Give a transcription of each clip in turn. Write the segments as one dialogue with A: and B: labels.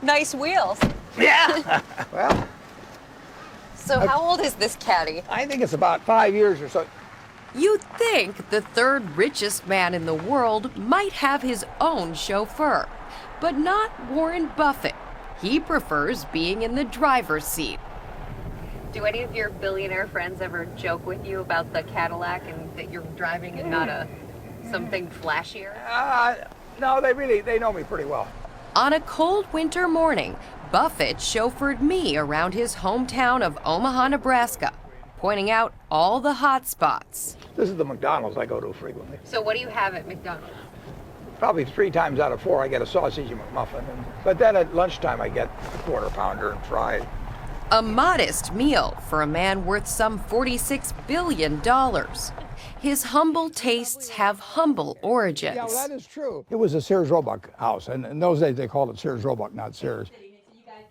A: Nice wheels.
B: Yeah. Well,
A: So how old is this caddy?
B: I think it's about 5 years or so.
C: You'd think the third richest man in the world might have his own chauffeur, but not Warren Buffett. He prefers being in the driver's seat.
A: Do any of your billionaire friends ever joke with you about the Cadillac and that you're driving and not something flashier?
B: No, they know me pretty well.
C: On a cold winter morning, Buffett chauffeured me around his hometown of Omaha, Nebraska, pointing out all the hot spots.
B: This is the McDonald's I go to frequently.
A: So what do you have at McDonald's?
B: Probably 3 times out of 4 I get a sausage McMuffin. But then at lunchtime I get a quarter pounder and fried.
C: A modest meal for a man worth some $46 billion. His humble tastes have humble origins.
B: Yeah, well, that is true. It was a Sears Roebuck house, and in those days they called it Sears Roebuck, not Sears.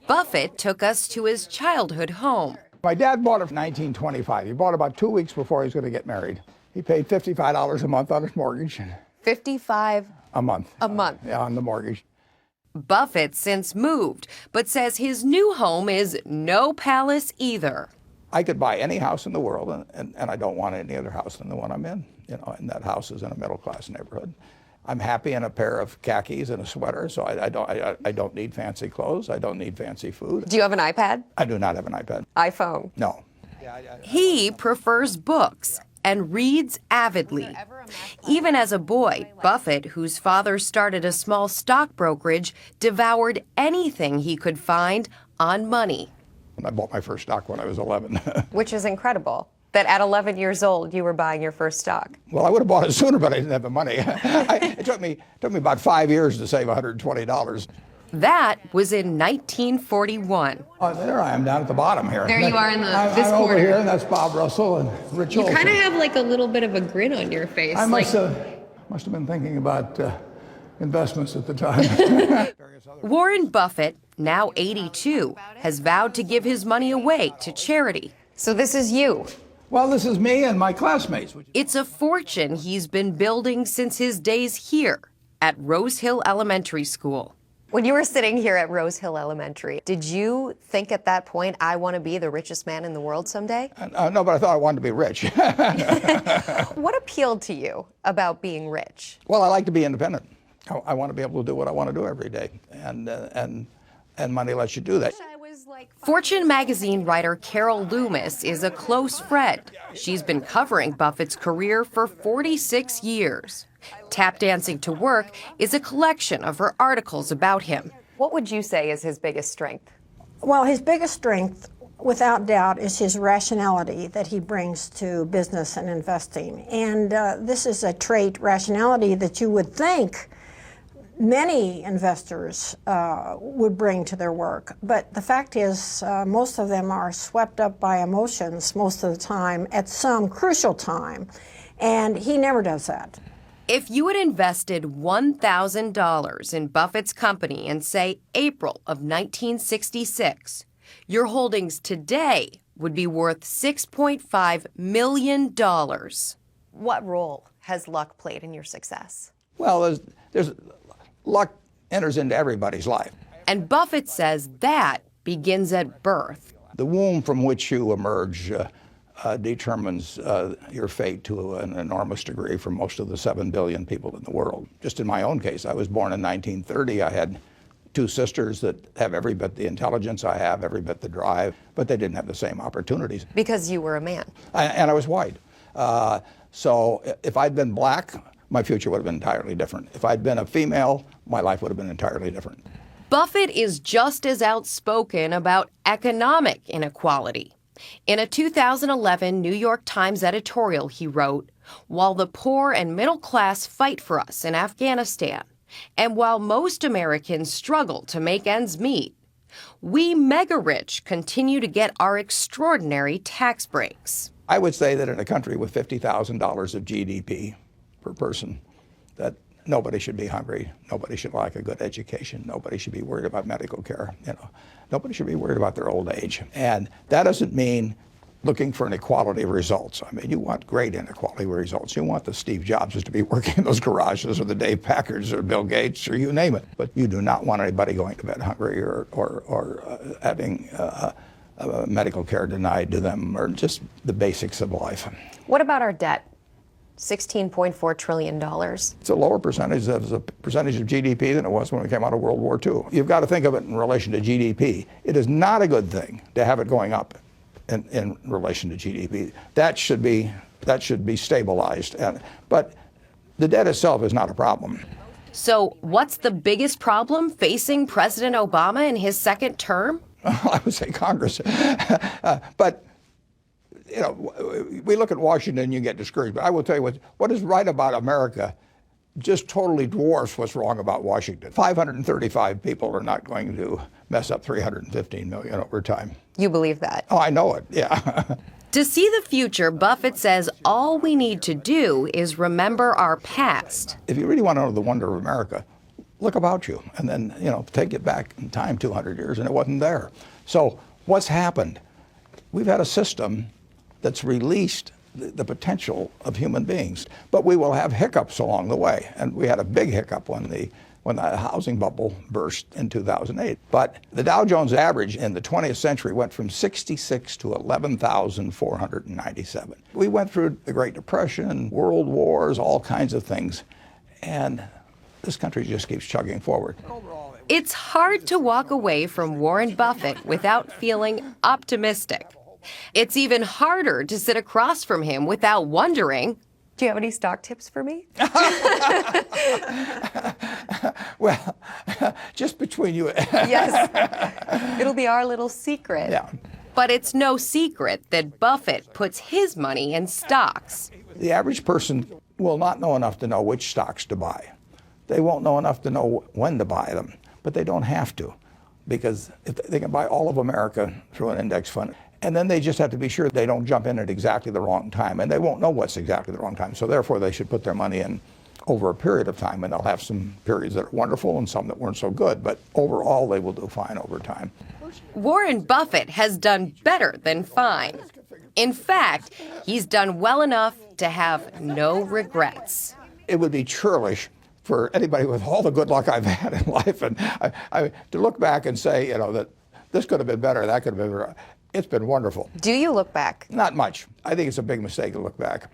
C: Buffett took us to his childhood home.
B: My dad bought it in 1925. He bought it about 2 weeks before he was going to get married. He paid $55 a month on his mortgage.
A: 55
B: a month.
A: A month.
B: Yeah, on the mortgage.
C: Buffett since moved, but says his new home is no palace either.
B: I could buy any house in the world, and I don't want any other house than the one I'm in. You know, and that house is in a middle-class neighborhood. I'm happy in a pair of khakis and a sweater, so I don't need fancy clothes. I don't need fancy food.
A: Do you have an iPad?
B: I do not have an iPad.
A: iPhone?
B: No.
C: He prefers books and reads avidly. Even as a boy, Buffett, whose father started a small stock brokerage, devoured anything he could find on money.
B: I bought my first stock when I was 11.
A: Which is incredible, that at 11 years old you were buying your first stock.
B: Well, I would have bought it sooner, but I didn't have the money. It took me about 5 years to save $120.
C: That was in 1941.
B: Oh, there I am down at the bottom here.
A: There you are in this
B: I'm
A: corner.
B: over here, and that's Bob Russell and Rich
A: You
B: Olson.
A: kind of have like a little bit of a grin on your face.
B: I must have been thinking about investments at the time.
C: Warren Buffett, now 82, has vowed to give his money away to charity.
A: So this is you.
B: Well, this is me and my classmates.
C: It's a fortune he's been building since his days here at Rose Hill Elementary School.
A: When you were sitting here at Rose Hill Elementary, did you think at that point, I want to be the richest man in the world someday?
B: No, but I thought I wanted to be rich.
A: What appealed to you about being rich?
B: Well, I like to be independent. I want to be able to do what I want to do every day, and money lets you do that.
C: Fortune magazine writer Carol Loomis is a close friend. She's been covering Buffett's career for 46 years. Tap Dancing to Work is a collection of her articles about him.
A: What would you say is his biggest strength?
D: Well, his biggest strength, without doubt, is his rationality that he brings to business and investing. And this is a trait, rationality, that you would think many investors would bring to their work. But the fact is, most of them are swept up by emotions most of the time at some crucial time. And he never does that.
C: If you had invested $1,000 in Buffett's company in, say, April of 1966, your holdings today would be worth $6.5 million.
A: What role has luck played in your success?
B: Well, there's luck enters into everybody's life.
C: And Buffett says that begins at birth.
B: The womb from which you emerge determines your fate to an enormous degree for most of the 7 billion people in the world. Just in my own case, I was born in 1930. I had 2 sisters that have every bit the intelligence I have, every bit the drive, but they didn't have the same opportunities.
A: Because you were a man.
B: And I was white. So if I'd been black, my future would have been entirely different. If I'd been a female, my life would have been entirely different.
C: Buffett is just as outspoken about economic inequality. In a 2011 New York Times editorial, he wrote, "While the poor and middle class fight for us in Afghanistan, and while most Americans struggle to make ends meet, we mega-rich continue to get our extraordinary tax breaks."
B: I would say that in a country with $50,000 of GDP per person, that nobody should be hungry, nobody should lack a good education, nobody should be worried about medical care, nobody should be worried about their old age. And that doesn't mean looking for inequality of results. I mean, you want great inequality of results. You want the Steve Jobses to be working in those garages, or the Dave Packards, or Bill Gates, or you name it. But you do not want anybody going to bed hungry, or having medical care denied to them, or just the basics of life.
C: What about our debt? $16.4 trillion.
B: It's a lower percentage as a percentage of GDP than it was when we came out of World War II. You've got to think of it in relation to GDP. It is not a good thing to have it going up in relation to GDP. That should be stabilized. But the debt itself is not a problem.
C: So what's the biggest problem facing President Obama in his second term?
B: I would say Congress. But you know, we look at Washington and you get discouraged. But I will tell you what is right about America just totally dwarfs what's wrong about Washington. 535 people are not going to mess up 315 million over time.
C: You believe that?
B: Oh, I know it, yeah.
C: To see the future, Buffett says all we need to do is remember our past.
B: If you really want to know the wonder of America, look about you, and then, you know, take it back in time 200 years, and it wasn't there. So what's happened? We've had a system that's released the potential of human beings, but we will have hiccups along the way. And we had a big hiccup when the housing bubble burst in 2008. But the Dow Jones average in the 20th century went from 66 to 11,497. We went through the Great Depression, world wars, all kinds of things, and this country just keeps chugging forward.
C: It's hard to walk away from Warren Buffett without feeling optimistic. It's even harder to sit across from him without wondering, do you have any stock tips for me?
B: Well, just between you.
C: Yes, it'll be our little secret.
B: Yeah.
C: But it's no secret that Buffett puts his money in stocks.
B: The average person will not know enough to know which stocks to buy. They won't know enough to know when to buy them, but they don't have to, because if they can buy all of America through an index fund. And then they just have to be sure they don't jump in at exactly the wrong time, and they won't know what's exactly the wrong time. So therefore, they should put their money in over a period of time, and they'll have some periods that are wonderful and some that weren't so good, but overall, they will do fine over time.
C: Warren Buffett has done better than fine. In fact, he's done well enough to have no regrets.
B: It would be churlish for anybody with all the good luck I've had in life, and to look back and say, you know, that this could have been better, that could have been better. It's been wonderful.
C: Do you look back?
B: Not much. I think it's a big mistake to look back.